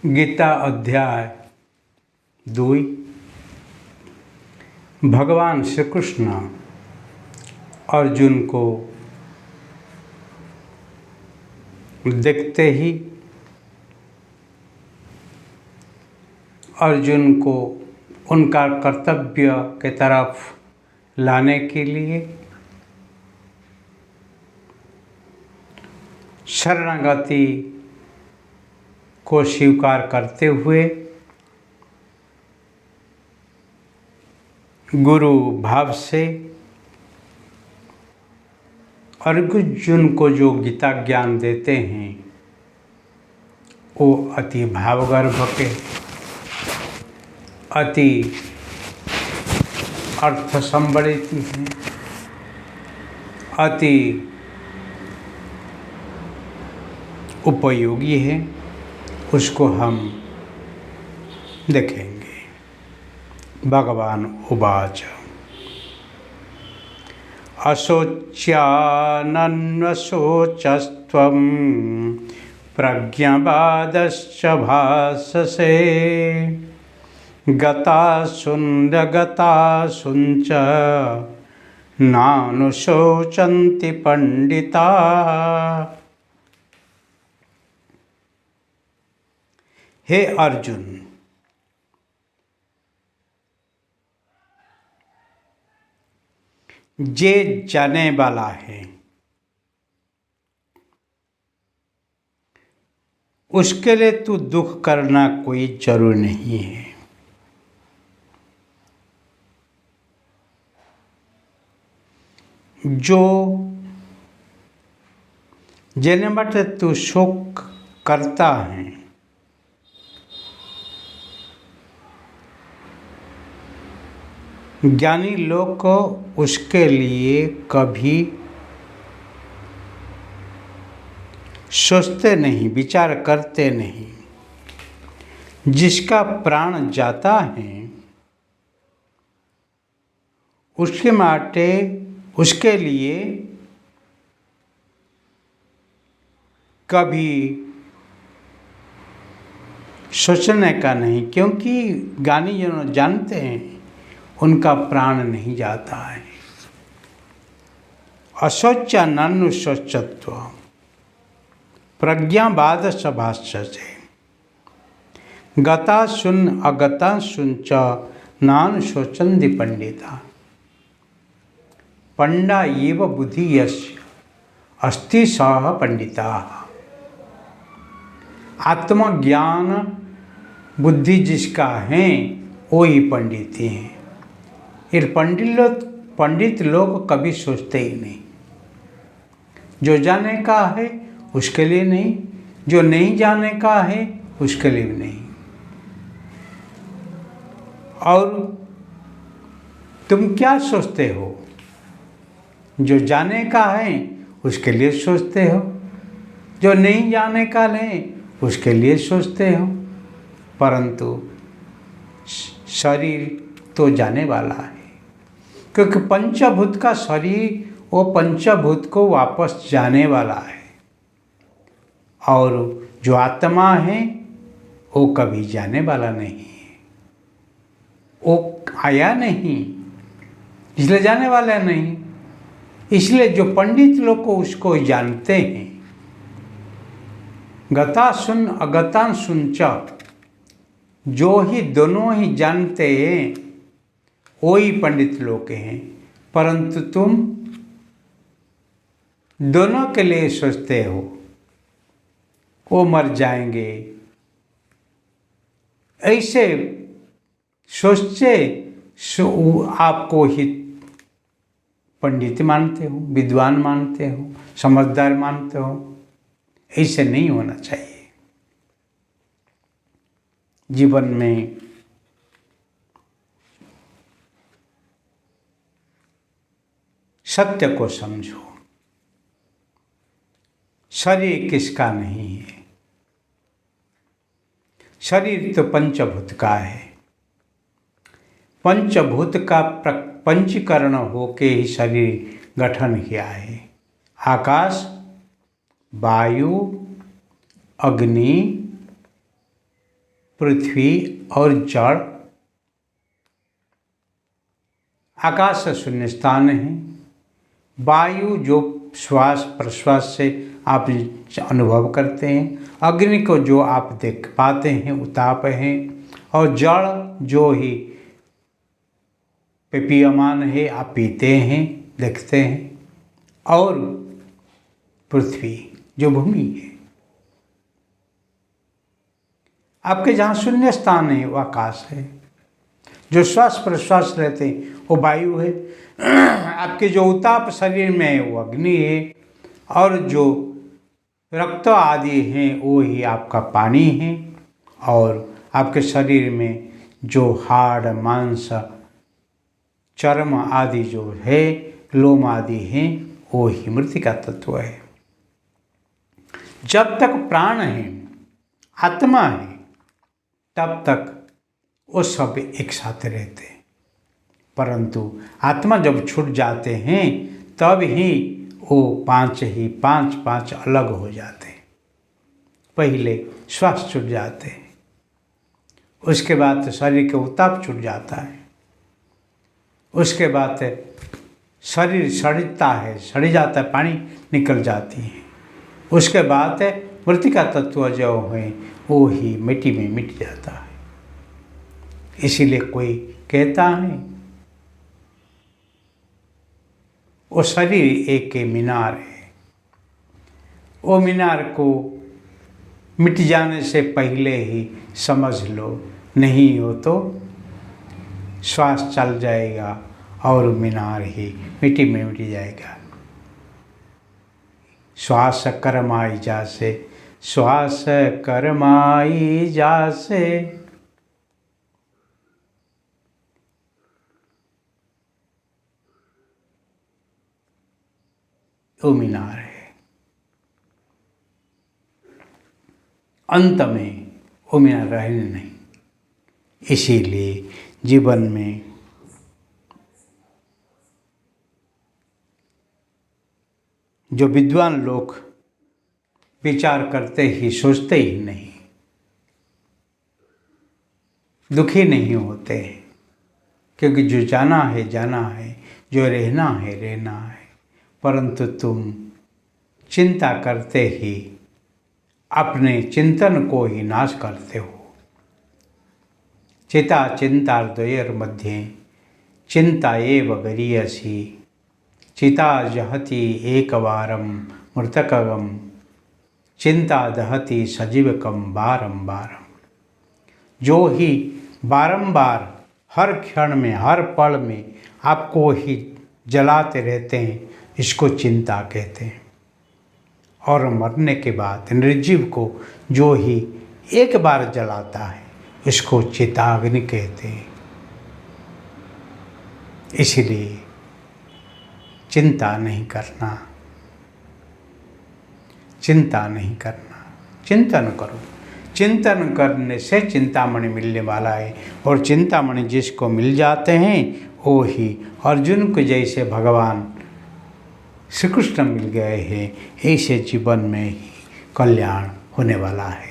गीता अध्याय 2। भगवान श्री कृष्ण अर्जुन को देखते ही अर्जुन को उनका कर्तव्य के तरफ लाने के लिए शरणागति को स्वीकार करते हुए गुरु भाव से अर्जुन को जो गीता ज्ञान देते हैं वो अति भावगर्भ के, अति अर्थ संबलित हैं, अति उपयोगी है। उसको हम देखेंगे। भगवान उवाच अशोच्यानन्वशोचस्त्वं प्रज्ञावादश्च भाषसे गतासुंच नानुशोचन्ति पंडिता। हे अर्जुन, जे जाने वाला है उसके लिए तू दुख करना कोई जरूर नहीं है। जो जेने बाटे तू शोक करता है ज्ञानी लोग को उसके लिए कभी सोचते नहीं, विचार करते नहीं। जिसका प्राण जाता है उसके लिए कभी सोचने का नहीं, क्योंकि ज्ञानी जो जानते हैं उनका प्राण नहीं जाता है। अशोच्यानन्वशोचत्व प्रज्ञावाद भाष्यसे गता शून्य अगता शून्च नानुशोचन्ति पंडिता। पंडा एव बुद्धि यस्य अस्ति सः पंडिता। आत्मज्ञान बुद्धि जिसका है वो ही पंडित हैं। ये पंडित लोग कभी सोचते ही नहीं। जो जाने का है उसके लिए नहीं, जो नहीं जाने का है उसके लिए भी नहीं। और तुम क्या सोचते हो? जो जाने का है उसके लिए सोचते हो, जो नहीं जाने का है उसके लिए सोचते हो। परंतु शरीर तो जाने वाला है, क्योंकि पंचभूत का शरीर वो पंचभूत को वापस जाने वाला है। और जो आत्मा है वो कभी जाने वाला नहीं है, वो आया नहीं इसलिए जाने वाला नहीं। इसलिए जो पंडित लोग को उसको जानते हैं। गता शून्य अगता शून्य, जो ही दोनों ही जानते हैं वो ही पंडित लोग हैं। परंतु तुम दोनों के लिए सोचते हो, वो मर जाएंगे ऐसे सोचते आपको ही पंडित मानते हो, विद्वान मानते हो, समझदार मानते हो। ऐसे नहीं होना चाहिए। जीवन में सत्य को समझो। शरीर किसका नहीं है। शरीर तो पंचभूत का है। पंचभूत का पंचीकरण होके ही शरीर गठन किया है। आकाश, वायु, अग्नि, पृथ्वी और जड़, आकाश शून्य स्थान है, वायु जो श्वास प्रश्वास से आप अनुभव करते हैं, अग्नि को जो आप देख पाते हैं उताप हैं, और जल जो ही पेपीयमान है आप पीते हैं देखते हैं, और पृथ्वी जो भूमि है। आपके जहाँ शून्य स्थान है वो आकाश है, जो श्वास प्रश्वास लेते हैं वो वायु है, आपके जो उताप शरीर में है वो अग्नि है, और जो रक्त आदि हैं वो ही आपका पानी है, और आपके शरीर में जो हाड़ मांस चर्म आदि जो है लोम आदि हैं वो ही मृतिका तत्व है। जब तक प्राण है आत्मा है तब तक वो सब एक साथ रहते हैं, परंतु आत्मा जब छूट जाते हैं तब ही वो पांच अलग हो जाते हैं। पहले श्वास छूट जाते हैं, उसके बाद शरीर के उताप छूट जाता है, उसके बाद शरीर सड़ जाता है, पानी निकल जाती है, उसके बाद मृतिका तत्व जो है वो ही मिट्टी में मिट जाता है। इसीलिए कोई कहता है वो शरीर एक मीनार है, वो मीनार को मिट जाने से पहले ही समझ लो, नहीं हो तो श्वास चल जाएगा और मीनार ही मिट्टी में मिट जाएगा। श्वास कर्माई जासे, श्वास कर्माई जासे, वो मीनार है। अंत में वो मीनार रहने नहीं। इसीलिए जीवन में जो विद्वान लोग विचार करते ही सोचते ही नहीं, दुखी नहीं होते हैं, क्योंकि जो जाना है, जो रहना है, रहना है। परंतु तुम चिंता करते ही अपने चिंतन को ही नाश करते हो। चिता चिंतार्द्वयोर्मध्ये चिंता एव गरीयसी, चिता जहति एकवारं मृतकगम, चिंता दहति सजीवकम बारम बारम। जो ही बारंबार हर क्षण में हर पल में आपको ही जलाते रहते हैं, इसको चिंता कहते हैं। और मरने के बाद निर्जीव को जो ही एक बार जलाता है इसको चिताग्नि कहते हैं। इसलिए चिंता नहीं करना, चिंतन करो। चिंतन करने से चिंतामणि मिलने वाला है, और चिंतामणि जिसको मिल जाते हैं वो ही अर्जुन को जैसे भगवान श्री कृष्ण मिल गए हैं, ऐसे जीवन में ही कल्याण होने वाला है।